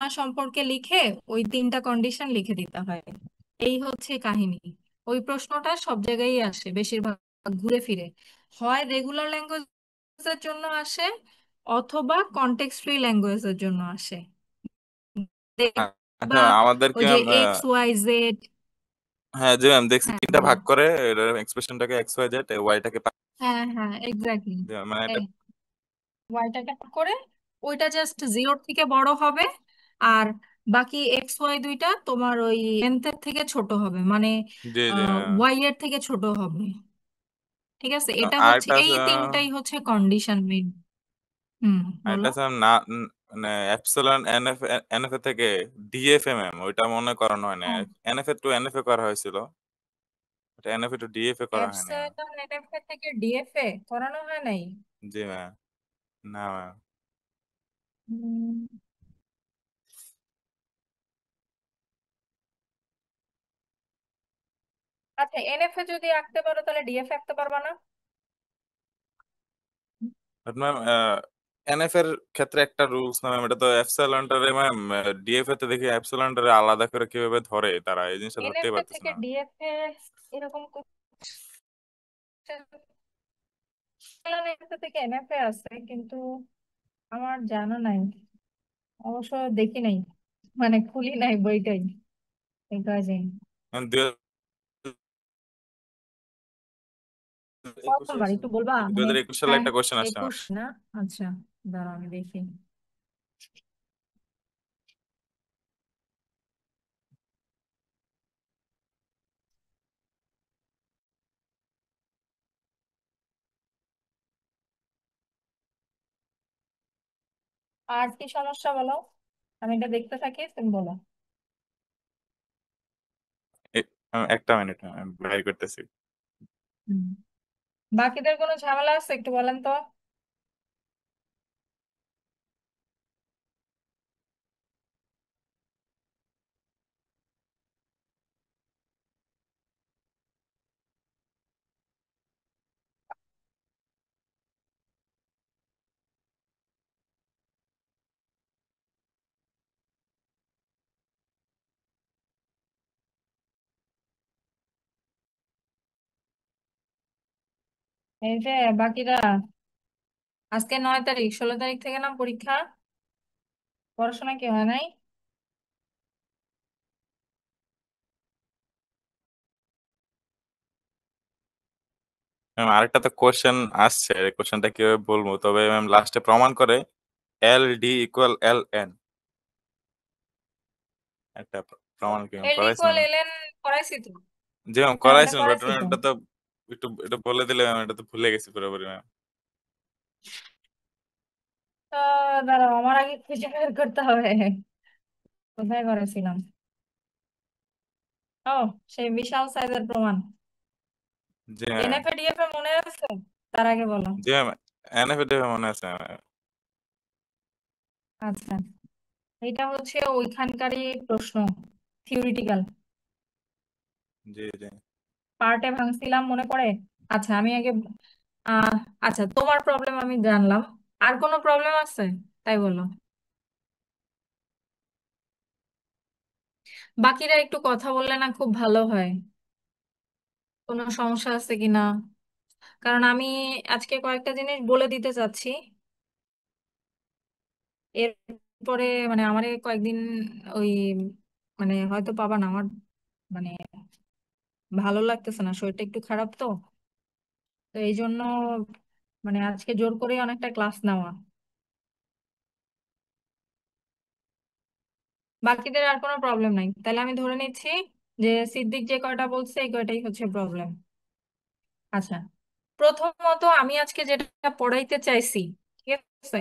সম্পর্কে লিখে ওই তিনটা কন্ডিশন লিখে দিতে হয়। এই হচ্ছে কাহিনী। ওই প্রশ্নটা সব জায়গায় আসে বেশিরভাগ, ঘুরে ফিরে। হয় রেগুলার ল্যাঙ্গুয়েজের জন্য আসে, অথবা কনটেক্সট ফ্রি ল্যাঙ্গুয়েজের জন্য আসে। আচ্ছা দেখবা ওই আমাদেরকে যে এক্স ওয়াই জেড। হ্যাঁ জি ম্যাম দেখছি হ্যাঁ তিনটা বলো। ভাগ করে এক্সপ্রেশনটাকে এক্স ওয়াই জেড ওয়াইটাকে হ্যাঁ হ্যাঁ, এক্স্যাক্টলি। মানে এটা। ওয়াইটাকে করে ওইটা জাস্ট জিরোর থেকে বড় হবে, আর বাকি এক্স ওয়াই দুইটা তোমার ওই লেন্থের থেকে ছোট হবে, মানে জি জি ওয়াই এর থেকে ছোট হবে। ঠিক আছে, এটা হচ্ছে, আরেকটা এই আছে তিনটাই হচ্ছে কন্ডিশন মেইন। হুম, বলো। আরেকটা আছে না মানে এপসিলন এনএফ এনএফ থেকে ডিএফএমএম ওইটা মনে করানো হয় না। এনএফ টু এনএফ করা হয়েছিল, এটা এনএফ টু ডিএফ করা হয় না। এপসিলন এনএফএ থেকে ডিএফএ করানো হয় নাই? জি ম্যাম। না ম্যাম। হুম, আচ্ছা, এনএফএ যদি আঁকতে পারো তাহলে ডিএফএ আঁকতে পারবা না? বাট ম্যাম এনএফ এর ক্ষেত্রে একটা রুলস না ম্যাম, এটা তো এপসিলনটারে ম্যাম ডিএফ এতে দেখি এপসিলনটারে আলাদা করে কিভাবে ধরে তারা, এই জিনিসটা ধরতেই এনএফএ পারতেছে থেকে না। ডিএফএ এরকম এনএফএ থেকে এনএফএ আছে, কিন্তু আমার জানা নাই, অবশ্য দেখি নাই, মানে খুলি নাই বইটাই এই কাজে। ম্যাম কত বার একটু বলবা দুই মানে? হাজার একুশ সালে হ্যাঁ, একটা কোশ্চেন আসছে আমার। 21 না? আচ্ছা, দাঁড়াও আমি দেখি। আর কি সমস্যা বলো, আমি এটা দেখতে থাকি, তুমি বলো। একটা মিনিট ম্যাম বাইর করতেছি। হুম। বাকিদের কোনো ঝামেলা আছে একটু বলেন তো। এই যে বাকিরা, আজকে 9 তারিখ, 16 তারিখ থেকে না পরীক্ষা? পড়াশোনা কি হয় নাই? ম্যাম আরেকটা তো কোশ্চেন আসছে, কোশ্চেনটা কিভাবে বলবো, তবে ম্যাম লাস্টে প্রমাণ করে L D equal L N, একটা প্রমাণ কি ম্যাম এল করাইছেন ইকুয়াল ম্যাম? এল এন করাইছি তো। জি ম্যাম হ্যাঁ, ওটা করাইছেন, বাট করাইছি ম্যাম তো। এটা তো একটু এটা বলে দিলে ম্যাম, এটা তো ভুলে গেছি পুরোপুরি ম্যাম। দাঁড়াও, আমার আগে খুঁজে বের করতে হবে কোথায় করেছিলাম। ও, সেই বিশাল সাইজের প্রমাণ। জি ম্যাম। এনএফএ ডিএফএ মনে আছে? তার আগে বলো। জি ম্যাম এনএফ মনে আছে ম্যাম। আচ্ছা, এটা হচ্ছে ওইখানকারই প্রশ্ন, থিওরিটিক্যাল জি জি পার্টে ভাঙছিলাম, মনে পড়ে? আচ্ছা, আমি আগে আহ আচ্ছা, তোমার প্রবলেম আমি জানলাম, আর কোনো প্রবলেম আছে? তাই বলো। বাকিরা একটু কথা বললে না খুব ভালো হয়। কোনো সমস্যা আছে কিনা, কারণ আমি আজকে কয়েকটা জিনিস বলে দিতে চাচ্ছি। এরপরে মানে আমার কয়েকদিন ওই, মানে হয়তো পাবা না, আমার মানে ভালো লাগতেছে না, শরীরটা একটু খারাপ তো। তো এই জন্য মানে আজকে জোর করে অনেকটা ক্লাস নেওয়া। বাকিদের আর কোনো প্রবলেম নাই, তাহলে আমি ধরে নিচ্ছি যে সিদ্দিক যে কয়টা বলছে এই কয়টাই হচ্ছে প্রবলেম। আচ্ছা, প্রথমত আমি আজকে যেটা পড়াইতে চাইছি, ঠিক আছে,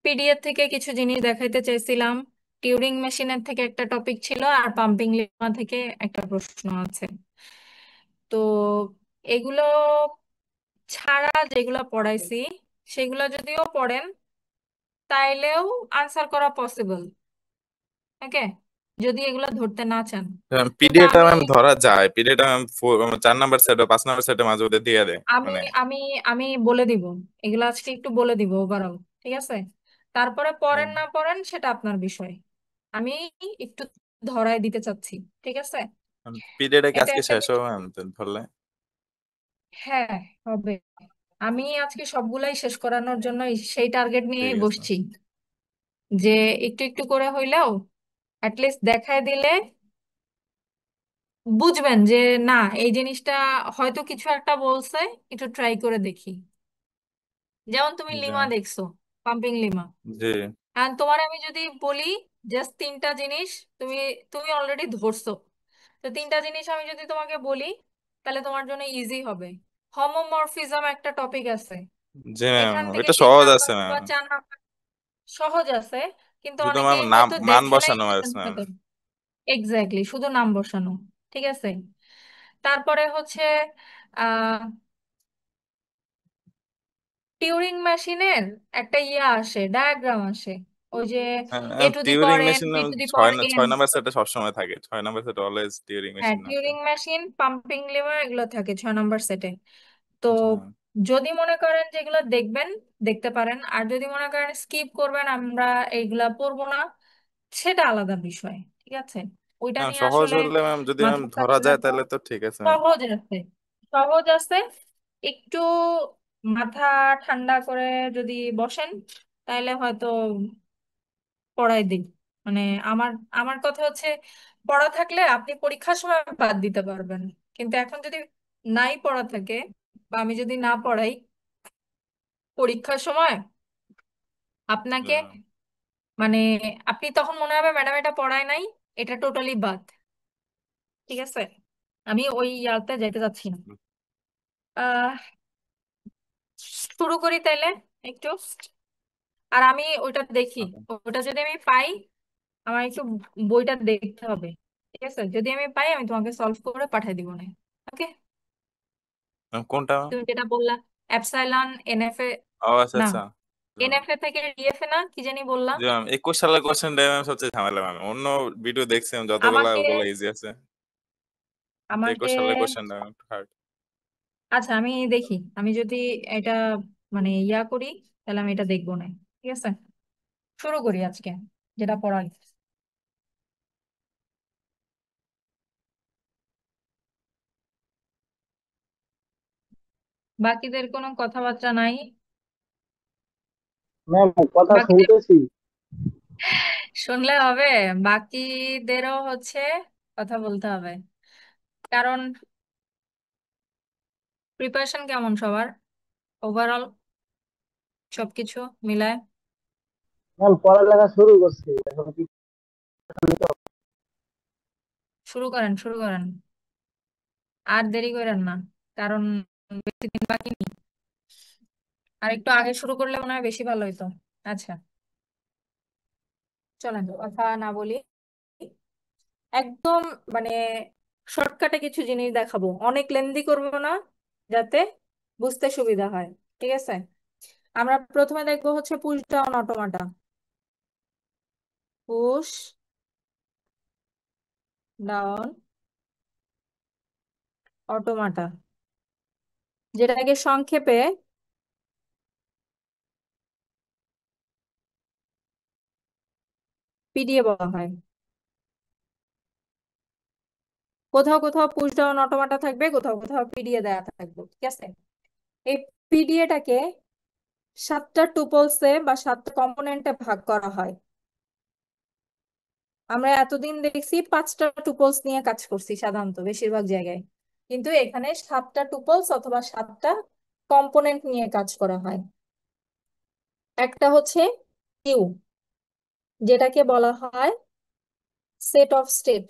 পিডিএফ থেকে কিছু জিনিস দেখাইতে চাইছিলাম। টিউরিং মেশিনের থেকে একটা টপিক ছিল, আর পাম্পিং লেমা থেকে একটা প্রশ্ন আছে। তো এগুলো ছাড়া যেগুলো পড়াইছি সেগুলো যদিও পড়েন, তাইলেও আনসার করা পসিবল। ওকে, যদি এগুলো ধরতে না চান। কিন্তু পিডিএটা আমি ম্যাম ধরা যায়, পিডিএটা ম্যাম 4 নাম্বার সেট বা 5 নাম্বার সেটে মাঝে মধ্যে দিয়ে দেয় আমি মানে। আমি আমি বলে দিব, এগুলো আজকে একটু বলে দিব ওভারঅল, ঠিক আছে? তারপরে পড়েন না পড়েন সেটা আপনার বিষয়। আমি একটু ধরায় দিতে চাচ্ছি, ঠিক আছে? পিরিয়ডে কি এটা আজকে একটা শেষ হবে জিনিস। ম্যাম ধরলে? হ্যাঁ, হবে। আমি আজকে সবগুলাই শেষ করানোর জন্য সেই টার্গেট নিয়ে ঠিক আছে। বসছি, যে একটু একটু করে হইলেও অ্যাটলিস্ট দেখায় দিলে বুঝবেন যে না, এই জিনিসটা হয়তো কিছু একটা বলছে, একটু ট্রাই করে দেখি। যেমন তুমি জি লিমা দেখছো, পাম্পিং লিমা। জি আর তোমার আমি যদি বলি জাস্ট তিনটা জিনিস, তুমি তুমি অলরেডি ধরছো, তো তিনটা জিনিস আমি যদি তোমাকে বলি তাহলে তোমার জন্য ইজি হবে। হোমোমরফিজম একটা টপিক আছে, জি ম্যাম, এখান থেকে এটা তিন সহজ নাম্বার আছে বা ম্যাম। চার নাম্বার সহজ আছে, কিন্তু শুধু ম্যাম অনেকেই নাম হয়তো মান দেখে নাই, বসানো বুঝেন হয়েছে ম্যাম। হয়তো। এক্স্যাক্টলি, শুধু নাম বসানো। ঠিক আছে। তারপরে হচ্ছে আহ টিউরিং মেশিনের একটা আসে, ডায়াগ্রাম আসে, ওই যে A to the Turing power N, machine B to the ছয় পাওয়ার এন। ছয় নাম্বার সেটে সবসময় থাকে, 6 নাম্বার সেটে অলওয়েজ টিউরিং হ্যাঁ, মেশিন থাকে। টিউরিং মেশিন, পাম্পিং লিভার, এগুলো থাকে 6 নম্বর সেটে। তো জি যদি মনে করেন যেগুলো দেখবেন, দেখতে পারেন। আর যদি মনে করেন স্কিপ করবেন, আমরা এইগুলা পড়বো না, সেটা আলাদা বিষয়। ঠিক আছে। ওইটা ম্যাম, নিয়ে সহজ আসলে হলে ম্যাম যদি ম্যাম মাথা কাজ ধরা যায় লাগবে। তাহলে তো ঠিক আছে ম্যাম। সহজ আছে, সহজ আছে। একটু মাথা ঠান্ডা করে যদি বসেন, তাহলে হয়তো পড়াই দিই। মানে আমার আমার কথা হচ্ছে, পড়া থাকলে আপনি পরীক্ষার সময় বাদ দিতে পারবেন। কিন্তু এখন যদি নাই পড়া থাকে, বা আমি যদি না পড়াই পরীক্ষার সময় জি আপনাকে, ম্যাম। মানে আপনি তখন মনে হবে ম্যাডাম এটা পড়ায় নাই, এটা টোটালি বাদ। ঠিক আছে। আমি ওই ইয়াতে যাইতে চাচ্ছি না। আহ শুরু করি তাইলে একটু। আর আমি ওইটা দেখি, Okay. ওটা যদি আমি পাই, আমার একটু বইটা দেখতে হবে। ঠিক আছে, যদি আমি পাই আমি তোমাকে সলভ করে পাঠিয়ে দিব না। ওকে। ম্যাম, কোনটা ম্যাম? তুমি যেটা বললা, এপসাইলন এনএফএ, ও আচ্ছা না আচ্ছা। জি ম্যাম। এনএফএ থেকে ডিএফএ, না কি জানি বললা। জি ম্যাম, 21 সালের কোশ্চেন ম্যাম সবচেয়ে ঝামেলা ম্যাম। অন্য ভিডিও দেখছিলাম যতগুলা, আমাকে ওগুলো ইজি আছে, কিন্তু আমাকে 21 সালের কোশ্চেন ম্যাম একটু হার্ড। আচ্ছা, আমি দেখি। আমি যদি এটা মানে করি, তাহলে আমি এটা দেখবো না। ঠিক আছে, শুরু করি আজকে যেটা পড়া। বাকিদের কোনো কথাবার্তা নাই? ম্যাম কথা বাকিদের শুনতেছি। শুনলে হবে, বাকিদেরও হচ্ছে কথা বলতে হবে। কারণ প্রিপারেশন কেমন সবার, ওভারঅল সবকিছু মিলায়? ম্যাম পড়ালেখা শুরু করছি, এখন কি নিতে হবে? শুরু করেন, শুরু করেন। আর দেরি করেন না, কারণ বেশি দিন বাকি নেই। আর একটু আগে শুরু করলে মনে হয় বেশি ভালো হতো। আচ্ছা, চলেন কথা না বলি, একদম মানে শর্টকাটে কিছু জিনিস দেখাবো, অনেক লেন্দি করবো না, যাতে বুঝতে সুবিধা হয়। ঠিক আছে। আমরা প্রথমে দেখবো হচ্ছে পুশ ডাউন অটোমাটা। পুশ ডাউন অটোমাটা, যেটাকে সংক্ষেপে পিডিএ বলা হয়। কোথাও কোথাও পুশ ডাউন অটোমাটা থাকবে, কোথাও কোথাও পিডিএ দেয়া থাকবে। ঠিক আছে। এই পিডিএটাকে 7টা টুপলসে বা 7টা কম্পোনেন্টে ভাগ করা হয়। আমরা এতদিন দেখছি 5টা টুপলস নিয়ে কাজ করছি সাধারণত বেশিরভাগ জায়গায়, কিন্তু এখানে 7টা টুপলস অথবা 7টা কম্পোনেন্ট নিয়ে কাজ করা হয়। একটা হচ্ছে কিউ, যেটাকে বলা হয় সেট অফ স্টেট,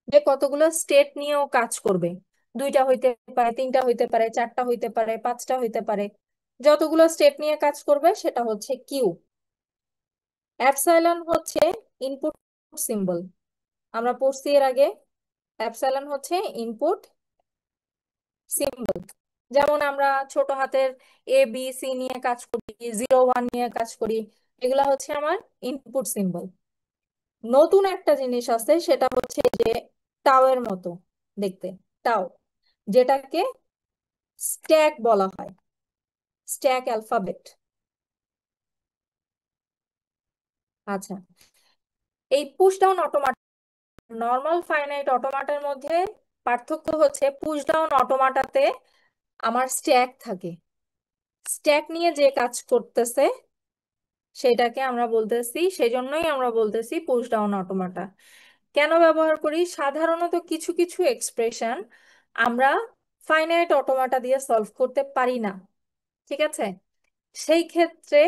যে কতগুলো স্টেট নিয়েও কাজ করবে। 2টা হইতে পারে, 3টা হইতে পারে, 4টা হইতে পারে, 5টা হইতে পারে। যতগুলো স্টেট নিয়ে কাজ করবে সেটা হচ্ছে কিউ। অ্যাপসাইলন হচ্ছে ইনপুট সিম্বল, আমরা পড়ছি এর আগে। অ্যাপসাইলন হচ্ছে ইনপুট সিম্বল। যেমন আমরা ছোট হাতের ABC নিয়ে কাজ করি, 01 নিয়ে কাজ করি, এগুলা হচ্ছে আমার ইনপুট সিম্বল। নতুন একটা জিনিস আছে, সেটা হচ্ছে যে টাও এর মতো দেখতে, টাও, যেটাকে স্ট্যাক বলা হয়, স্ট্যাক অ্যালফাবেট। আচ্ছা, এই পুশ ডাউন অটোমাটা নর্মাল ফাইনাইট অটোমাটার মধ্যে পার্থক্য হচ্ছে পুশ ডাউন অটোমাটাতে আমার স্ট্যাক থাকে। স্ট্যাক নিয়ে যে কাজ করতেছে সেটাকে আমরা বলতেছি, সেজন্যই আমরা বলতেছি পুশ ডাউন অটোমাটা। কেন ব্যবহার করি? সাধারণত কিছু কিছু এক্সপ্রেশন আমরা ফাইনাইট অটোমাটা দিয়ে সলভ করতে পারি না, ঠিক আছে? সেই ক্ষেত্রে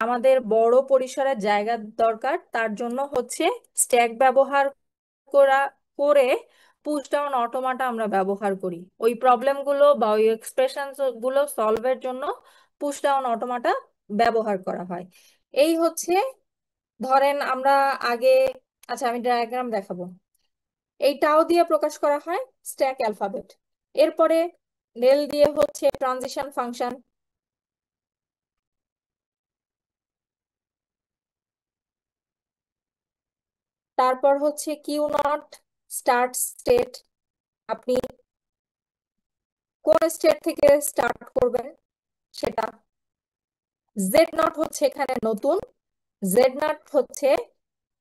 আমাদের বড় পরিসরের জায়গা দরকার, তার জন্য হচ্ছে স্ট্যাক ব্যবহার করা করে পুশ ডাউন অটোমাটা আমরা ব্যবহার করি। ওই প্রবলেমগুলো বা ওই এক্সপ্রেশন গুলো সলভের জন্য পুশ ডাউন অটোমাটা ব্যবহার করা হয়। এই হচ্ছে, ধরেন আমরা আগে, আচ্ছা আমি ডায়াগ্রাম দেখাবো। এই টাও দিয়ে প্রকাশ করা হয় স্ট্যাক অ্যালফাবেট, এরপরে রেল দিয়ে হচ্ছে ট্রানজিশন ফাংশন, তারপর হচ্ছে কিউ নট স্টার্ট স্টেট, আপনি কোন স্টেট থেকে স্টার্ট করবেন সেটা। জেড নট হচ্ছে এখানে নতুন, জেড নট হচ্ছে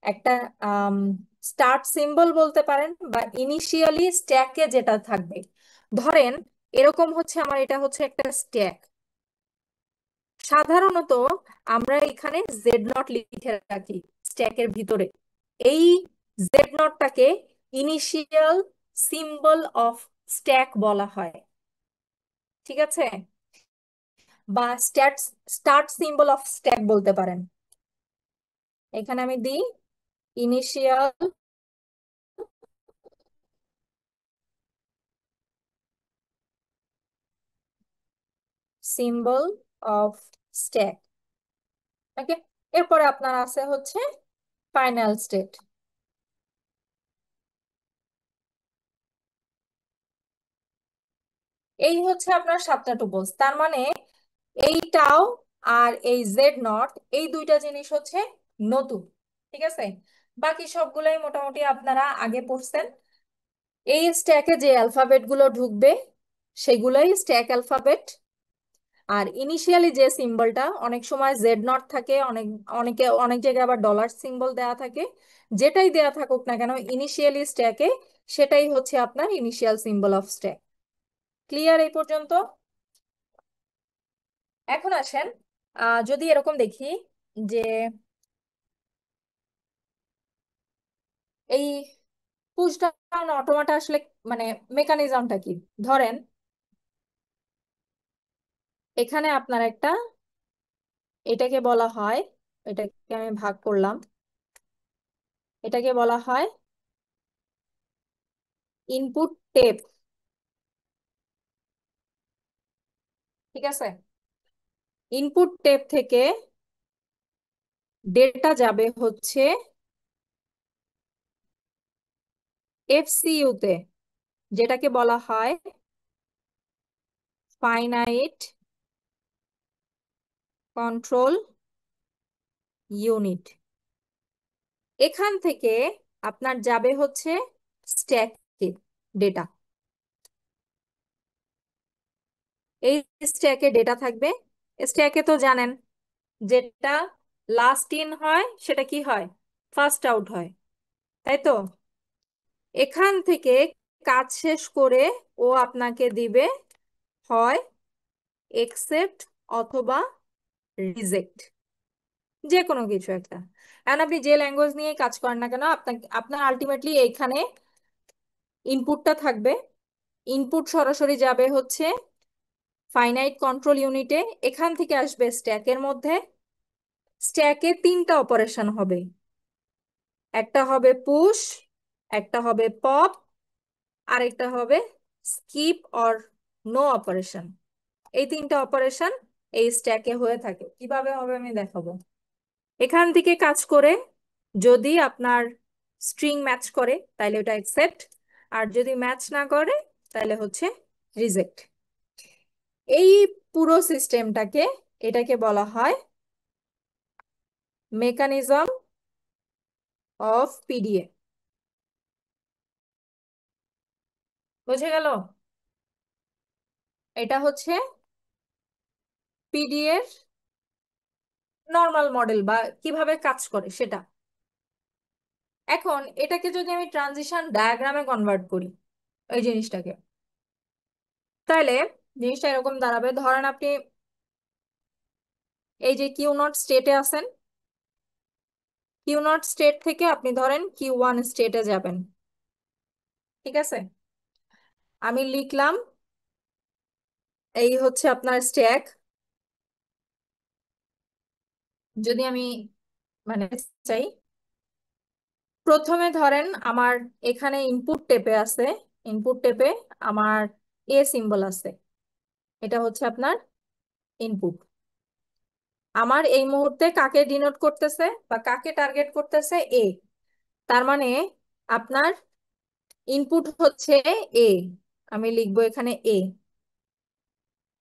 একটা স্টার্ট সিম্বল বলতে পারেন, বা ইনিশিয়ালি স্ট্যাকে যেটা থাকবে। ধরেন এরকম হচ্ছে আমার, এটা হচ্ছে একটা স্ট্যাক। সাধারণত আমরা এখানে জেড নট লিখে রাখি স্ট্যাকের ভিতরে। এই জেড নটটাকে ইনিশিয়াল সিম্বল অফ স্ট্যাক বলা হয়, ঠিক আছে? বা স্টার্ট সিম্বল অফ স্ট্যাক বলতে পারেন। এখানে আমি দিই ইনিশিয়াল সিম্বল অফ স্ট্যাক, ওকে। এরপরে আপনার আছে হচ্ছে ফাইনাল স্টেট। এই হচ্ছে আপনার সাতটা টুপলস। তার মানে এইটাও আর এই জেড নট, এই দুইটা জিনিস হচ্ছে নতুন, ঠিক আছে? বাকি সবগুলাই মোটামুটি আপনারা আগে পড়ছেন। এই স্ট্যাকে যে অ্যালফাবেট গুলো ঢুকবে সেগুলোই স্ট্যাক অ্যালফাবেট। আর ইনিশিয়ালি যে সিম্বলটা, অনেক সময় জেড নট থাকে, অনেক জায়গায় আবার ডলার সিম্বল দেয়া থাকে। যেটাই দেয়া থাকুক না কেন ইনিশিয়ালি স্ট্যাকে, সেটাই হচ্ছে আপনার initial symbol of stack. Clear এই পর্যন্ত? এখন আসেন, যদি এরকম দেখি যে এই পুশ ডাউন অটোমাটা আসলে মানে মেকানিজমটা কি। ধরেন এখানে আপনার একটা, এটাকে বলা হয়, এটাকে আমি ভাগ করলাম, এটাকে বলা হয় ইনপুট টেপ, ঠিক আছে? ইনপুট টেপ থেকে ডেটা যাবে হচ্ছে এফসিইউ তে, যেটাকে বলা হয় ফাইনাইট কন্ট্রোল ইউনিট। এখান থেকে আপনার যাবে হচ্ছে স্ট্যাকে ডেটা। এই স্ট্যাকে ডেটা থাকবে। স্ট্যাকে তো জানেন যেটা লাস্ট ইন হয় সেটা কি হয়, ফার্স্ট আউট হয়, তাই তো? এখান থেকে কাজ শেষ করে ও আপনাকে দিবে হয় একসেপ্ট অথবা রিজেক্ট, যে কোনো কিছু একটা। এখন আপনি যে ল্যাঙ্গুয়েজ নিয়ে কাজ করেন না কেন, আপনার আলটিমেটলি এইখানে ইনপুটটা থাকবে। ইনপুট সরাসরি যাবে হচ্ছে ফাইনাইট কন্ট্রোল ইউনিটে, এখান থেকে আসবে স্ট্যাকের মধ্যে। স্ট্যাকে তিনটা অপারেশন হবে, একটা হবে পুশ, একটা হবে পপ, আরেকটা হবে স্কিপ অর নো অপারেশন। এই তিনটা অপারেশন এই স্ট্যাকে হয়ে থাকে। কিভাবে হবে আমি দেখাবো। এখান থেকে কাজ করে যদি আপনার স্ট্রিং ম্যাচ করে তাহলে ওটা অ্যাকসেপ্ট, আর যদি ম্যাচ না করে তাহলে হচ্ছে রিজেক্ট। এই পুরো সিস্টেমটাকে, এটাকে বলা হয় মেকানিজম অফ পিডিএ। বুঝে গেল? এটা হচ্ছে পিডিএ এর নর্মাল মডেল বা কিভাবে কাজ করে সেটা। এখন এটাকে যদি আমি ট্রানজিশন ডায়াগ্রামে কনভার্ট করি এই জিনিসটাকে, তাহলে জিনিসটা এরকম দাঁড়াবে। ধরেন আপনি এই যে কিউ নট স্টেটে আছেন, কিউ নট স্টেট থেকে আপনি ধরেন কিউ ওয়ান স্টেটে যাবেন, ঠিক আছে? আমি লিখলাম এই হচ্ছে আপনার স্ট্যাক। যদি আমি মানে চাই, প্রথমে ধরেন আমার এখানে ইনপুট টেপে আছে, ইনপুট টেপে আমার এ সিম্বল আছে, এটা হচ্ছে আপনার ইনপুট। আমার এই মুহূর্তে কাকে ডিনোট করতেছে বা কাকে টার্গেট করতেছে? এ। তার মানে আপনার ইনপুট হচ্ছে এ। আমি লিখবো এখানে এ,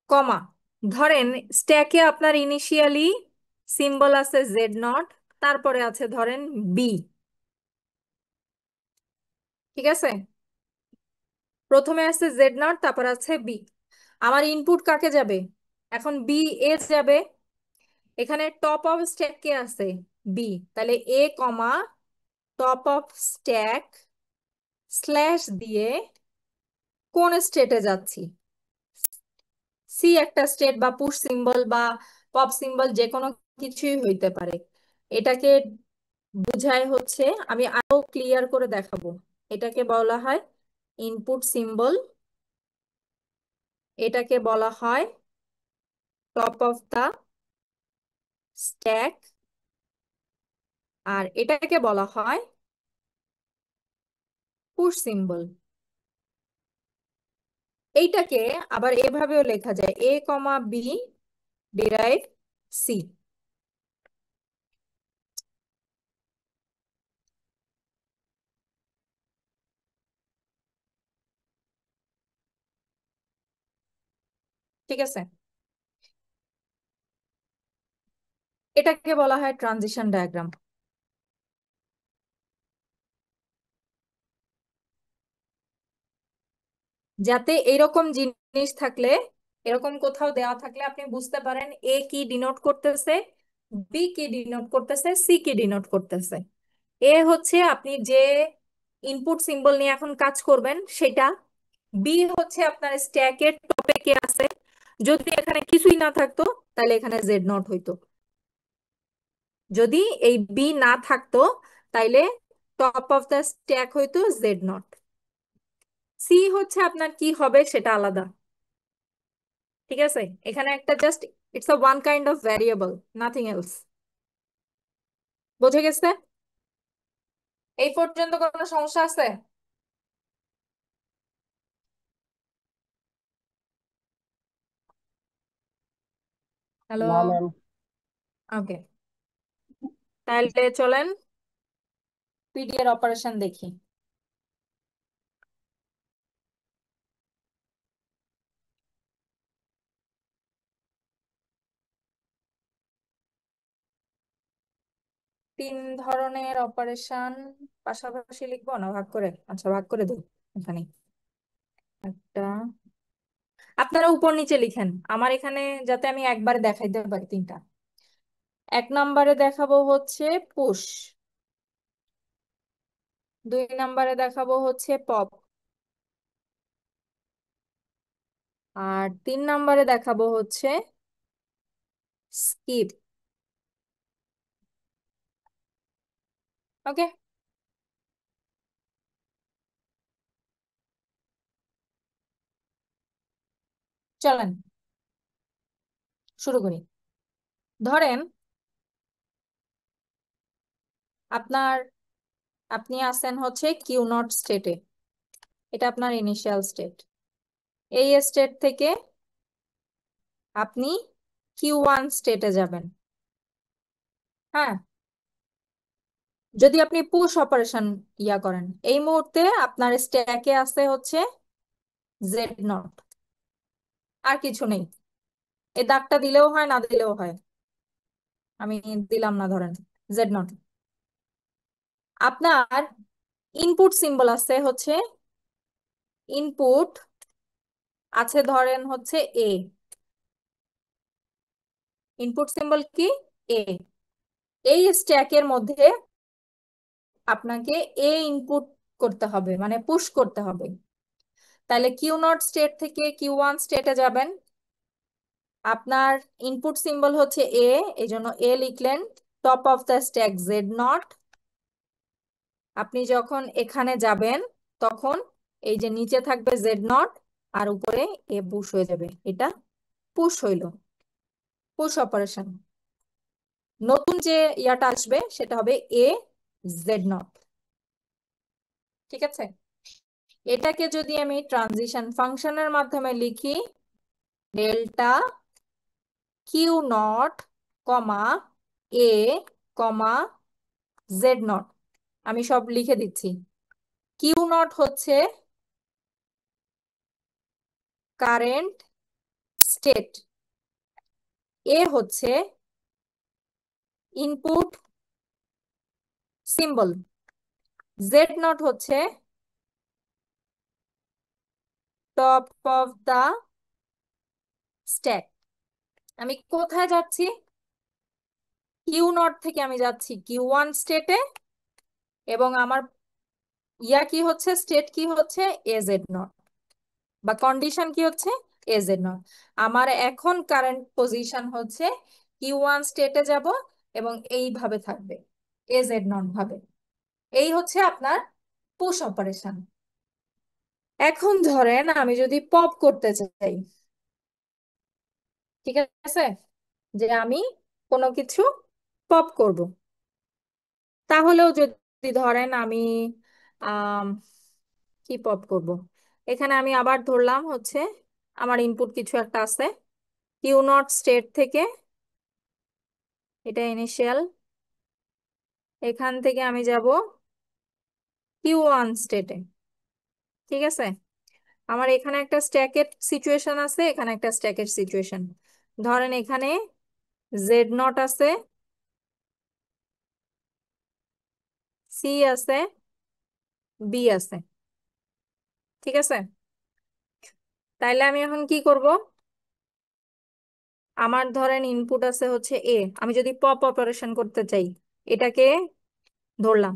কমা, ধরেন স্ট্যাকে আপনার ইনিশিয়ালি সিম্বল আছে জেড নট, তারপরে আছে ধরেন বি, ঠিক আছে? প্রথমে আছে জেড নট, তারপর আছে বি। আমার ইনপুট কাকে যাবে? এখন বি এ যাবে। এখানে টপ অফ স্ট্যাক কে আছে? বি। তাহলে এ কমা টপ অফ স্ট্যাক স্ল্যাশ দিয়ে কোন স্টেটে যাচ্ছি? সি একটা স্টেট বা পুশ সিম্বল বা পপ সিম্বল যে কোনো কিছুই হইতে পারে। এটাকে বুঝায় হচ্ছে, আমি আরো ক্লিয়ার করে দেখাবো, এটাকে বলা হয় ইনপুট সিম্বল, এটাকে বলা হয় টপ অফ দা স্ট্যাক, আর এটাকে বলা হয় পুশ সিম্বল। এইটাকে আবার এভাবেও লেখা যায়, এ কমা বি ডিরাইভ সি। ঠিক আছে? এটাকে বলা হয় ট্রানজিশন ডায়াগ্রাম। যাতে এরকম জিনিস থাকলে, এরকম কোথাও দেওয়া থাকলে আপনি বুঝতে পারেন এ কি ডিনোট করতেছে, বি কি ডিনোট করতেছে, সি কি ডিনোট করতেছে। এ হচ্ছে আপনি যে ইনপুট সিম্বল নিয়ে এখন কাজ করবেন সেটা। বি হচ্ছে আপনার স্ট্যাকের টপে কে আছে। যদি এখানে কিছুই না থাকতো তাহলে এখানে জেড নট হইতো। যদি এই বি না থাকতো তাইলে টপ অফ দ্য স্ট্যাক হইতো জেড নট। সি হচ্ছে আপনার কি হবে সেটা আলাদা, ঠিক আছে? এখানে একটা just it's a one kind of variable, nothing else. বুঝে গেছে? এই পর্যন্ত কোনো সমস্যা আছে? হ্যালো? না ম্যাম। ওকে, তাহলে চলেন পিডি এর অপারেশন দেখি। তিন ধরনের অপারেশন পাশাপাশি লিখবো না ভাগ করে? আচ্ছা, ভাগ করে দিই এখানে। একটা, আপনারা উপর নিচে লিখেন আমার এখানে, যাতে আমি একবারে দেখাইতে পারি তিনটা। এক নম্বরে দেখাবো হচ্ছে পুশ, দুই নম্বরে দেখাবো হচ্ছে পপ, আর তিন নম্বরে দেখাবো হচ্ছে স্কিপ। ওকে, চলেন শুরু করি। ধরেন আপনার, আপনি আছেন হচ্ছে কিউ নট স্টেটে, এটা আপনার ইনিশিয়াল স্টেট। এই স্টেট থেকে আপনি কিউ ওয়ান স্টেটে যাবেন। হ্যাঁ, যদি আপনি পুশ অপারেশন ইয়া করেন, এই মুহূর্তে আপনার স্ট্যাকে আছে হচ্ছে জেড নট, আর কিছু নেই। এই দাগটা দিলেও হয়, না দিলেও হয়, আমি দিলাম না, ধরেন জেড নট। আপনার ইনপুট সিম্বল আছে হচ্ছে, ইনপুট আছে ধরেন হচ্ছে এ। ইনপুট সিম্বল কি? এ, এই স্ট্যাকের মধ্যে আপনাকে এ ইনপুট করতে হবে, মানে পুশ করতে হবে। তাহলে কিউ নট স্টেট থেকে কিউ ওয়ান স্টেটে যাবেন, আপনার ইনপুট সিম্বল হচ্ছে এ, এই জন্য এ লিখলেন। Top of the stack z nought. আপনি যখন এখানে যাবেন তখন এই যে নিচে থাকবে জেড নট আর উপরে এ পুশ হয়ে যাবে। এটা পুশ হইল, পুশ অপারেশন। নতুন যে ইয়াটা আসবে সেটা হবে এ জেড নট। ঠিক আছে, এটাকে যদি আমি ট্রানজিশন ফাংশনের মাধ্যমে লিখি, delta Q not comma A comma Z not, আমি সব লিখে দিচ্ছি। কিউ নট হচ্ছে কারেন্ট স্টেট, এ হচ্ছে ইনপুট সিম্বল, জেড নট হচ্ছে টপ অফ দা স্ট্যাক। আমি কোথায় যাচ্ছি? কিউ নট থেকে আমি যাচ্ছি কিউ ওয়ান স্টেটে, এবং আমার ইয়া কি হচ্ছে, স্টেট কি হচ্ছে, এজেড নট, বা কন্ডিশন কি হচ্ছে, এজেড নট। আমার এখন কারেন্ট পজিশন হচ্ছে কিউ ওয়ান স্টেটে যাব এবং এইভাবে থাকবে এজেড নট ভাবে। এই হচ্ছে আপনার পুশ অপারেশন। এখন ধরেন আমি যদি পপ করতে চাই, ঠিক আছে, যে আমি কোনো কিছু পপ করব, তাহলেও যদি ধরেন আমি আম, কি পপ করব, এখানে আমি আবার ধরলাম হচ্ছে আমার ইনপুট কিছু একটা আছে কিউ নট স্টেট থেকে, এটা ইনিশিয়াল, এখান থেকে আমি যাব কিউ ওয়ান স্টেটে। ঠিক আছে, আমার এখানে একটা স্ট্যাকের সিচুয়েশন আছে, এখানে একটা স্ট্যাকের সিচুয়েশন। ধরেন এখানে জেড নট আছে, সি আছে, বি আছে। ঠিক আছে, তাইলে আমি এখন কি করব? আমার ধরেন ইনপুট আছে হচ্ছে এ, আমি যদি পপ অপারেশন করতে চাই, এটাকে ধরলাম,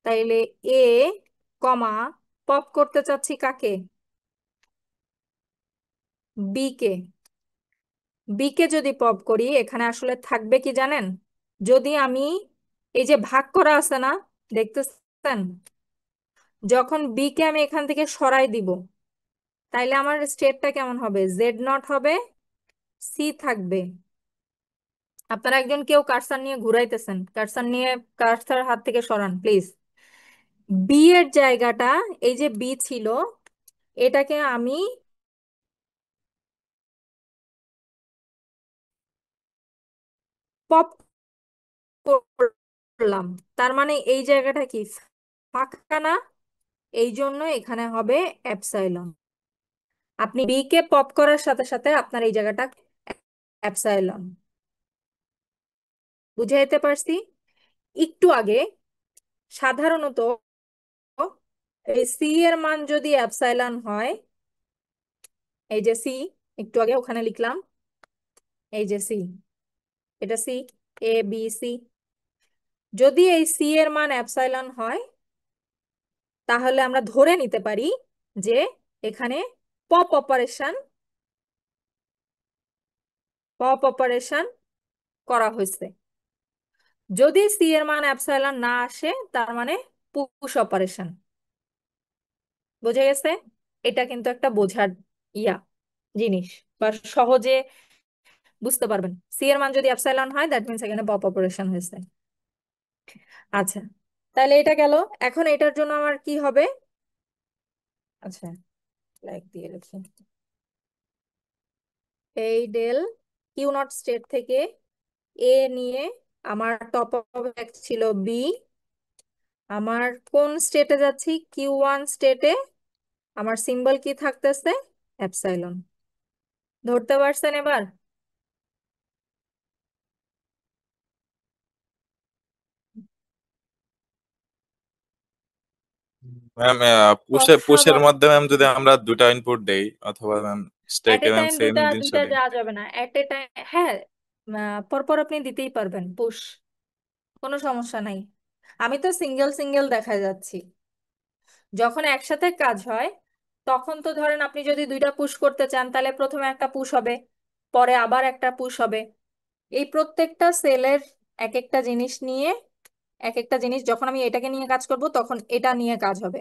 তাইলে এ কমা পপ করতে চাচ্ছি কাকে, বি কে। বি কে যদি পপ করি এখানে আসলে থাকবে কি জানেন, যদি আমি এই যে ভাগ করা আছে না, দেখতেছেন, যখন বি কে আমি এখান থেকে সরাই দিব, তাইলে আমার স্টেটটা কেমন হবে, জেড নট হবে, সি থাকবে। আপনারা একজন কেউ কার্সার নিয়ে ঘুরাইতেছেন, কার্সার নিয়ে কার্সার হাত থেকে সরান প্লিজ। বি এর জায়গাটা, এই যে বি ছিল, এটাকে আমি পপ করলাম, তার মানে এই জায়গাটা কি ফাঁকা না, এই জন্য এখানে হবে অ্যাপসাইলন। আপনি বি কে পপ করার সাথে সাথে আপনার এই জায়গাটা অ্যাপসাইলন। বুঝাইতে পারছি? একটু আগে সাধারণত এই সি এর মান যদি অ্যাপসাইলন হয়, এই যে সি, একটু আগে ওখানে লিখলাম, এই যে সি, এটা সি, এ বি সি, যদি এই সি এর মান অ্যাপসাইলন হয় তাহলে আমরা ধরে নিতে পারি যে এখানে পপ অপারেশন করা হয়েছে। যদি সি এর মান অ্যাপসাইলন না আসে তার মানে পুশ অপারেশন। বোঝা গেছে? এটা কিন্তু একটা বোঝার ইয়া জিনিস, বা সহজে বুঝতে পারবেন। সি এর মান যদি অ্যাপসাইলন হয় দ্যাট মিন্স এখানে পপ অপারেশন হয়েছে। আচ্ছা, তাহলে এটা গেল। এখন এটার জন্য আমার কি হবে? আচ্ছা, লাইক দিয়ে লিখি, এই ডেল কিউ নট স্টেট থেকে এ নিয়ে আমার টপ অফ ছিল বি, আমার কোন স্টেটে যাচ্ছি, কিউ ওয়ান স্টেটে, আমার সিম্বল কি থাকতেছে, অ্যাপসাইলন। ধরতে পারছেন এবার? ম্যাম পুশের কথা পুশের মধ্যে ম্যাম যদি আমরা দুটা ইনপুট দেই, অথবা ম্যাম এট এ স্ট্যাকে ম্যাম টাইম সেম দুইটা জিনিসটা দুইটা দেই। যাওয়া যাবে না, এট এ টাইম, হ্যাঁ পরপর আপনি দিতেই পারবেন পুশ, কোনো সমস্যা নাই। আমি তো সিঙ্গেল সিঙ্গেল দেখা যাচ্ছি। যখন একসাথে কাজ হয় তখন তো ধরেন আপনি যদি দুইটা পুশ করতে চান তাহলে প্রথমে একটা পুশ হবে, পরে আবার একটা পুশ হবে। এই প্রত্যেকটা সেলের এক একটা জিনিস নিয়ে, এক একটা জিনিস, যখন আমি এটাকে নিয়ে কাজ করব তখন এটা নিয়ে কাজ হবে,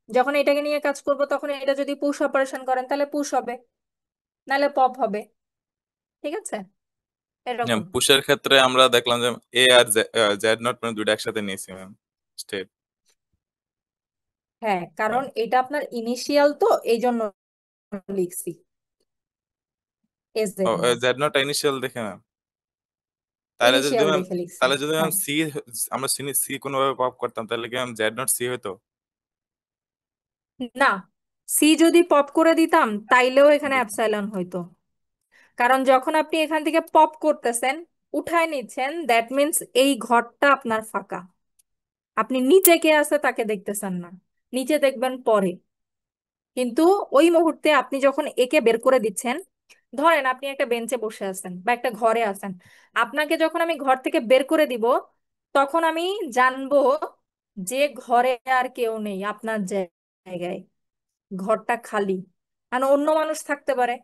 যখন এটাকে নিয়ে কাজ করব তখন এটা যদি পুশ অপারেশন করেন তাহলে পুশ হবে, নাহলে পপ হবে। ঠিক আছে, এরকম। পুশের ক্ষেত্রে আমরা দেখলাম যে এ আর জেড নট মানে দুইটা একসাথে নিয়েছি ম্যাম স্টেপ। হ্যাঁ, কারণ এটা আপনার ইনিশিয়াল তো এই জন্য লিখছি এস ও Z not, Z not initial দেখে ম্যাম, তাহলে যদি ইনিশিয়াল ম্যাম, দেখে লিখছি। তাহলে যদি ম্যাম হ্যাঁ, সি, আমরা সি কোনোভাবে পপ করতাম তাহলে কি ম্যাম জেড নট সি হতো? না, সি যদি পপ করে দিতাম তাইলেও এখানে অ্যাপসাইলন হইতো। কারণ যখন আপনি এখান থেকে পপ করতেছেন, উঠায় নিচ্ছেন, দ্যাট মিন্স এই ঘরটা আপনার ফাঁকা। আপনি নিচে কে আছে তাকে দেখতেছেন না, নিচে দেখবেন পরে। কিন্তু ওই মুহূর্তে আপনি যখন একে বের করে দিচ্ছেন, ধরেন আপনি একটা বেঞ্চে বসে আছেন বা একটা ঘরে আছেন, আপনাকে যখন আমি ঘর থেকে বের করে দিব তখন আমি জানবো যে ঘরে আর কেউ নেই আপনার জায়গায়, ঘরটা খালি। কারণ অন্য মানুষ থাকতে পারে,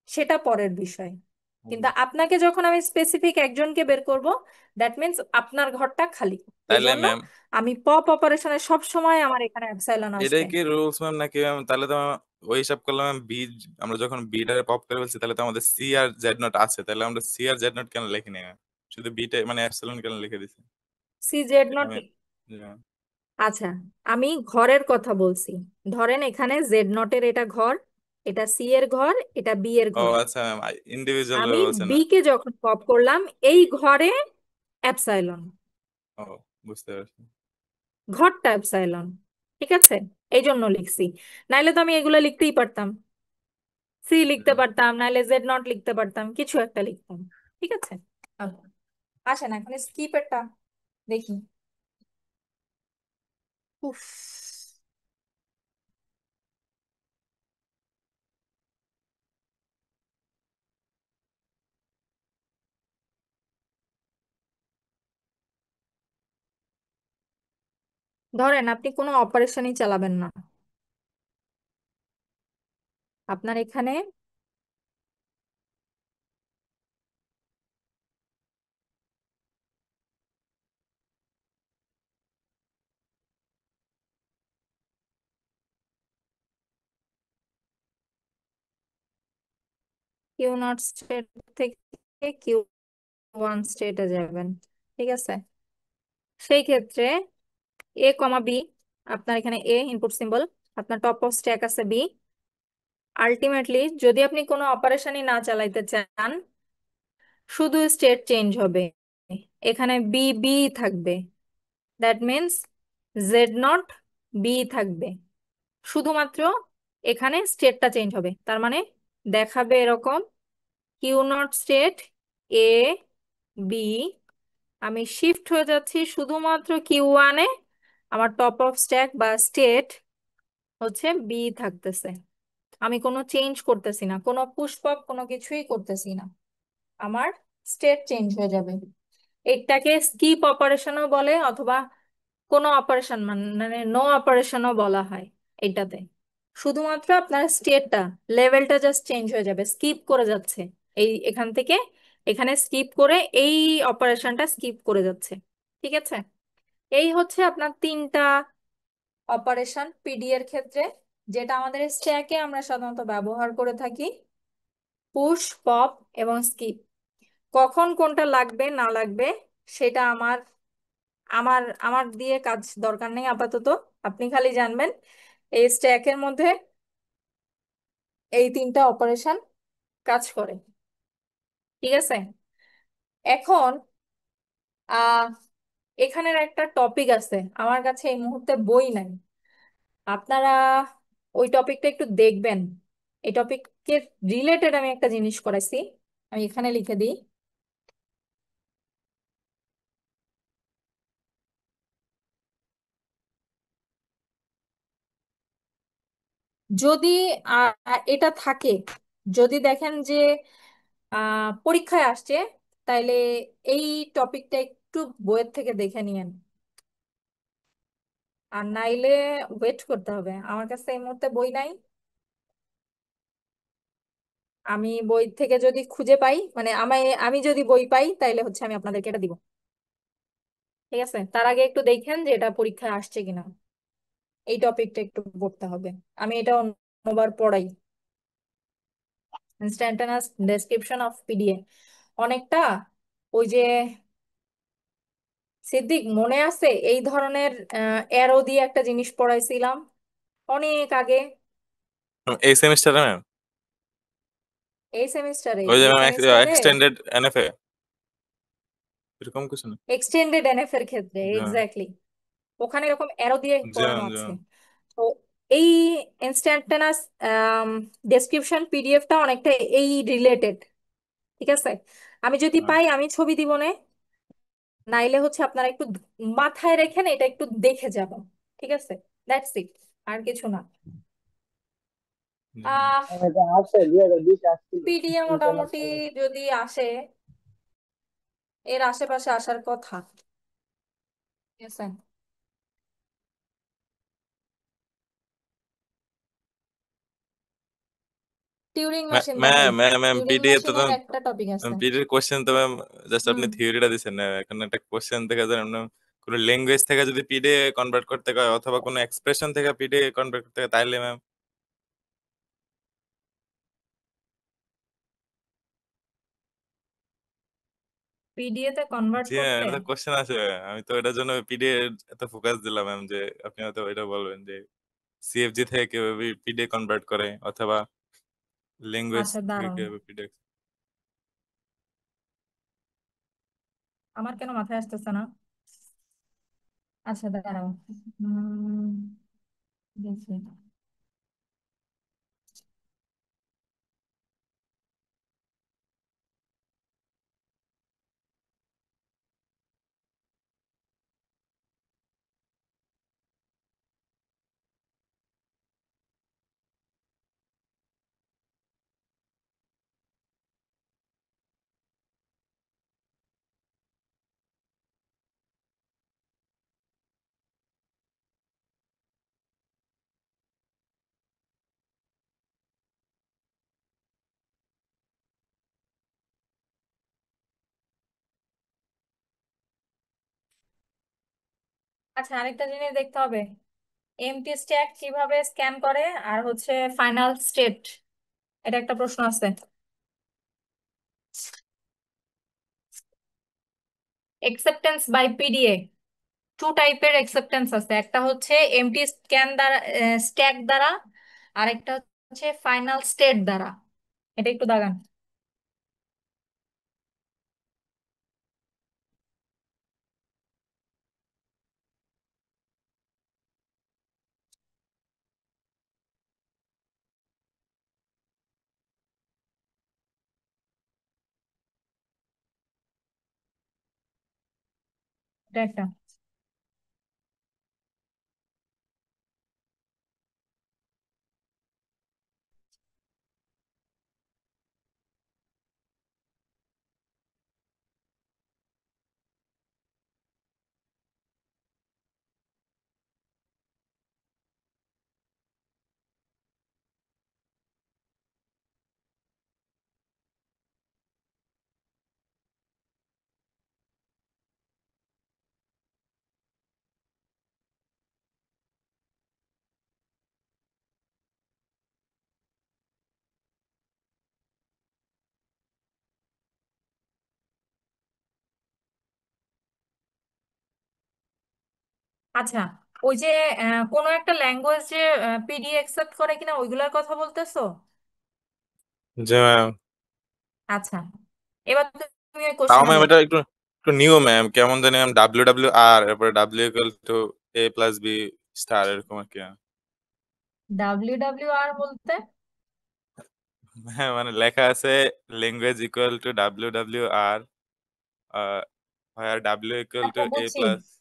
সেটা পরের বিষয়। কিন্তু আপনাকে যখন আমি স্পেসিফিক একজনকে বের করব, দ্যাট মিন্স আপনার ঘরটা খালি। এই তাইলে জন্য ম্যাম আমি পপ অপারেশনে সব সময় আমার এখানে অ্যাপসাইলন এটাই আসবে। কি রুলস ম্যাম নাকি ম্যাম? তাহলে তো ওই হিসাব করলাম ম্যাম বি, আমরা যখন বিটারে পপ করে ফেলছি তাহলে তো আমাদের সি আর জেড নট আছে, তাহলে আমরা সি আর জেড নট কেন লিখিনি ম্যাম, শুধু বিটা মানে এপসিলন কেন লিখে দিছি? সি জেড এটা নট। আমি, জি ম্যাম। আচ্ছা, আমি ঘরের কথা বলছি। ধরেন এখানে জেড নটের এটা ঘর, এটা সি এর ঘর, এটা বি এর ও ঘর। আচ্ছা ম্যাম, ইন্ডিভিজুয়াল আমি ভাবে বলছেন বি না। কে যখন পপ করলাম, এই ঘরে অ্যাপসাইলন, ও, বুঝতে পারছি। ঘরটা অ্যাপসাইলন। ঠিক আছে, এই জন্য লিখছি। নাইলে তো আমি এগুলো লিখতেই পারতাম, সি লিখতে জি। পারতাম, নাইলে জেড নট লিখতে পারতাম, কিছু একটা লিখতাম। ঠিক আছে, আচ্ছা, আসেন এখন স্কিপেরটা দেখি। উফ, ধরেন আপনি কোনো অপারেশনই চালাবেন না, আপনার এখানে কিউ নট স্টেট থেকে কিউ ওয়ান স্টেটে যাবেন। ঠিক আছে, সেই ক্ষেত্রে এ কমা বি, আপনার এখানে এ ইনপুট সিম্বল, আপনার টপ অফ স্ট্যাক আছে বি। আলটিমেটলি যদি আপনি কোনো অপারেশনই না চালাইতে চান, শুধু স্টেট চেঞ্জ হবে, এখানে বি বি থাকবে, that means Z not B থাকবে, শুধুমাত্র এখানে স্টেটটা চেঞ্জ হবে। তার মানে দেখাবে এরকম, Q not state A B, আমি শিফট হয়ে যাচ্ছি শুধুমাত্র কিউ ওয়ানে, আমার টপ অফ স্ট্যাক বা স্টেট হচ্ছে বি থাকতেছে। আমি কোনো চেঞ্জ করতেছি না, কোনো পুশ পপ কোনো কিছুই করতেছি না, আমার স্টেট চেঞ্জ হয়ে যাবে। এটাকে স্কিপ অপারেশনও বলে, অথবা কোনো অপারেশন মানে নো অপারেশনও বলা হয় এটাতে। শুধুমাত্র আপনার স্টেটটা, লেভেলটা জাস্ট চেঞ্জ হয়ে যাবে, স্কিপ করে যাচ্ছে, এই এখান থেকে এখানে স্কিপ করে এই অপারেশনটা স্কিপ করে যাচ্ছে। ঠিক আছে, এই হচ্ছে আপনার তিনটা অপারেশন পিডি এর ক্ষেত্রে, যেটা আমাদের স্ট্যাকে আমরা সাধারণত ব্যবহার করে থাকি, পুশ পপ এবং স্কিপ। কখন কোনটা লাগবে না লাগবে সেটা আমার আমার আমার দিয়ে কাজ দরকার নেই আপাতত। আপনি খালি জানবেন এই স্ট্যাকের মধ্যে এই তিনটা অপারেশন কাজ করে। ঠিক আছে, এখন আহ এখানের একটা টপিক আছে, আমার কাছে এই মুহূর্তে বই নাই, আপনারা ওই টপিকটা একটু দেখবেন। এই টপিকের রিলেটেড আমি একটা জিনিস করাইছি, আমি এখানে লিখে দিই। যদি এটা থাকে, যদি দেখেন যে পরীক্ষায় আসছে তাইলে এই টপিকটা একটু বইয়ের থেকে দেখে নিয়েন, আর নাইলে ওয়েট করতে হবে। আমার কাছে এই মুহূর্তে বই নাই। আমি বই থেকে যদি খুঁজে পাই, মানে আমি যদি বই পাই তাইলে হচ্ছে আমি আপনাদেরকে এটা দিব। ঠিক আছে, তার আগে একটু দেখেন যে এটা পরীক্ষায় আসছে কিনা। এই টপিকটা একটু পড়তে হবে। আমি এটা অন্যবার পড়াই, ইনস্ট্যান্টানেয়াস ডেসক্রিপশন অফ পিডিএ। অনেকটা ওই যে সিদ্দিক, মনে আছে এই ধরনের অ্যারো দিয়ে একটা জিনিস পড়াইছিলাম অনেক আগে? এই সেমিস্টারে ম্যাম, এই সেমিস্টারে? ওই যে এই ম্যাম সেমিস্টারে এক্সটেন্ডেড এনএফএ এরকম কিছু না? এক্সটেন্ডেড এনএফ এর ক্ষেত্রে জি এক্স্যাক্টলি ওখানে এরকম অ্যারো দিয়ে পড়ানো ম্যাম, জি আছে। ম্যাম। তো এই ইনস্ট্যান্টানেয়াস ডেসক্রিপশন পিডিএফটা অনেকটা এই রিলেটেড। ঠিক আছে, আমি যদি পাই আমি ছবি দিব না, নাইলে হচ্ছে আপনারা একটু মাথায় রেখেন, এটা একটু দেখে যাবেন। ঠিক আছে, দ্যাটস ইট, আর কিছু না। জি ম্যাম। আহ এটা আসছে 2020 আসছিল পিডিএ মোটামুটি ইন্টারন্যাশনাল। যদি আসে, এর আশেপাশে আসার কথা। ঠিক আছে, টিউরিং মেশিন দেখাই। Ma'am ma'am ma'am Turing PDA তো মেশিনের একটা টপিক আছে। পিডিএর কোশ্চেন তো ম্যাম জাস্ট হুম, আপনি থিওরিটা দিচ্ছেন না, এখন একটা কোশ্চেন থেকে ধরেন আপনার কোনো ল্যাঙ্গুয়েজ থেকে যদি পিডিএ কনভার্ট করতে হয় অথবা কোনো এক্সপ্রেশন থেকে পিডিএ কনভার্ট করতে হয় তাইলে ম্যাম। পিডিএ তে কনভার্ট জি ম্যাম, করতে। এটা কোশ্চেন আছে। আমি তো এটার জন্য পিডিএ এত ফোকাস দিলাম ম্যাম, যে আপনি হয়তো এটা বলবেন যে সিএফজি থেকে কিভাবে পিডিএ কনভার্ট করে অথবা ল্যাঙ্গুয়েজ আচ্ছা থেকে দাঁড়াও, কিভাবে পিডিএ। আমার কেন মাথায় আসতেছে না। আচ্ছা দাঁড়াও, উম, দেখি। আচ্ছা, আরেকটা জিনিস দেখতে হবে, এমটি স্ট্যাক কিভাবে স্ক্যান করে, আর হচ্ছে ফাইনাল স্টেট, এটা একটা প্রশ্ন আছে। একসেপ্টেন্স বাই পিডিএ, টু টাইপের একসেপ্টেন্স আছে, একটা হচ্ছে এমটি স্ক্যান দ্বারা, স্ট্যাক দ্বারা, আর একটা হচ্ছে ফাইনাল স্টেট দ্বারা। এটা একটু দাগান। এটা একটা। আচ্ছা, ওই যে কোনো একটা ল্যাঙ্গুয়েজ যে পিডি অ্যাকসেপ্ট করে কিনা ওইগুলোর কথা বলতেছো? জি ম্যাম। আচ্ছা, এবার তুমি ওই তাও কোশ্চেনে ম্যাম যাও। এটা একটু একটু নিউ ম্যাম, কেমন জানি ম্যাম, ডাব্লিউ ডাব্লিউ আর এরপরে W equal to A plus B star এরকম আর কি। ডাব্লিউ ডাব্লিউ আর বলতে? হ্যাঁ মানে লেখা আছে language equal to W W R, আর ডাব্লিউ ইকুয়াল টু আচ্ছা এ বুঝছি, প্লাস বি।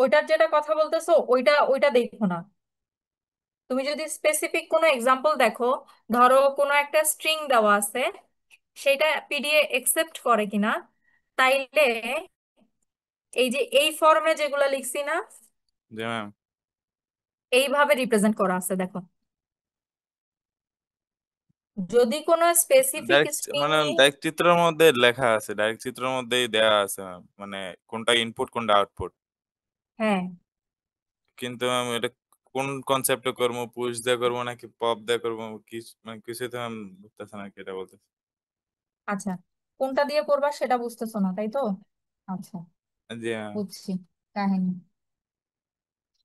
ওইটার যেটা কথা বলতেছো ওইটা ওইটা দেখো না। তুমি যদি স্পেসিফিক কোনো এক্সাম্পল দেখো, ধরো কোনো একটা স্ট্রিং দেওয়া আছে, সেটা পিডিএ একসেপ্ট করে কিনা, তাইলে এই যে এই ফর্মে যেগুলো লিখছি না, জি ম্যাম। এইভাবে রিপ্রেজেন্ট করা আছে দেখো। যদি কোনো স্পেসিফিক ডাইরেক্ট স্ট্রিং মানে ডাইরেক্ট চিত্রের মধ্যে লেখা আছে, ডাইরেক্ট চিত্রের মধ্যেই দেয়া আছে ম্যাম, মানে কোনটা ইনপুট কোনটা আউটপুট। হ্যাঁ, কিন্তু ম্যাম এটা কোন কনসেপ্টে করবো, পুশ দিয়ে করবো নাকি পপ দিয়ে করবো, কি মানে কিছুই তো ম্যাম বুঝতেছে না কি এটা বলতে। আচ্ছা, কোনটা দিয়ে করবা সেটা বুঝতেছো না তাই তো? আচ্ছা, জি ম্যাম। বুঝছি কাহিনী।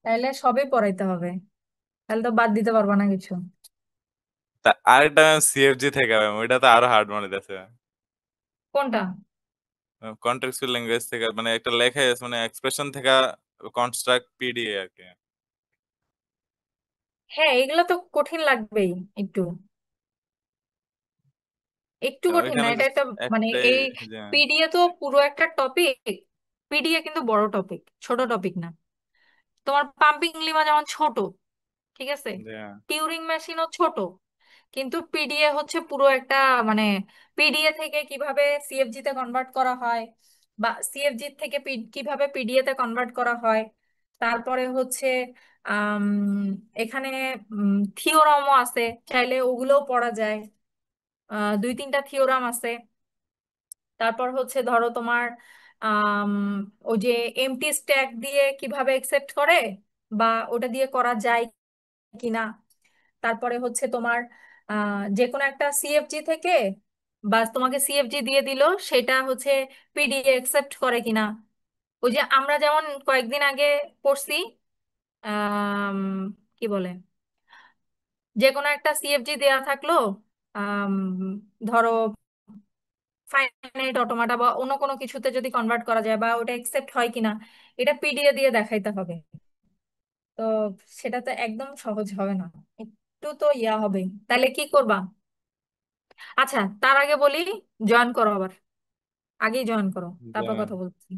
তাইলে সবই পড়াইতে হবে, তাহলে তো বাদ দিতে পারবা না কিছু। তা আরেকটা ম্যাম সিএফজি থেকে ম্যাম, ওইটা তো আরো হার্ড মনে দিতেছে। কোনটা? কন্টেক্সচুয়াল ল্যাঙ্গুয়েজ থেকে মানে একটা লেখাই আছে, মানে এক্সপ্রেশন থেকে কনস্ট্রাক্ট পিডিএ আর কি। হ্যাঁ, এগুলো তো কঠিন লাগবেই একটু, একটু কঠিন না, ওইখানে এটা জাস্ট একটা মানে একটাই। এই যে পিডিএ তো পুরো একটা টপিক। পিডিএ কিন্তু বড় টপিক, ছোট টপিক না। তোমার পাম্পিং লিমা যেমন ছোট, ঠিক আছে, যে টিউরিং মেশিনও ছোট, কিন্তু পিডিএ হচ্ছে পুরো একটা মানে পিডিএ থেকে কিভাবে সিএফজি তে কনভার্ট করা হয়, বা সিএফজি থেকে কিভাবে পিডিএ তে কনভার্ট করা হয়। তারপরে হচ্ছে আম, এখানে থিওরামও আছে, চাইলে ওগুলোও পড়া যায়। দুই তিনটা থিওরাম আছে। তারপর হচ্ছে ধরো তোমার আম, ওই যে এমটি স্ট্যাক দিয়ে কিভাবে একসেপ্ট করে, বা ওটা দিয়ে করা যায় কিনা। তারপরে হচ্ছে তোমার যে কোনো একটা সিএফজি থেকে, বা তোমাকে সিএফজি দিয়ে দিল, সেটা হচ্ছে পিডিএ একসেপ্ট করে কিনা। ওই যে আমরা যেমন কয়েকদিন আগে পড়ছি, আম, কি বলে, যে কোনো একটা সিএফজি দেয়া থাকলো, আম, ধরো ফাইনাইট অটোমাটা বা অন্য কোনো কিছুতে যদি কনভার্ট করা যায় বা ওটা একসেপ্ট হয় কিনা, এটা পিডিএ দিয়ে দেখাইতে হবে। তো সেটা তো একদম সহজ হবে না, একটু তো ইয়া হবে। তাহলে কি করবা? আচ্ছা, তার আগে বলি, জয়েন করো আবার, আগেই জয়েন করো, তারপর কথা বলছি।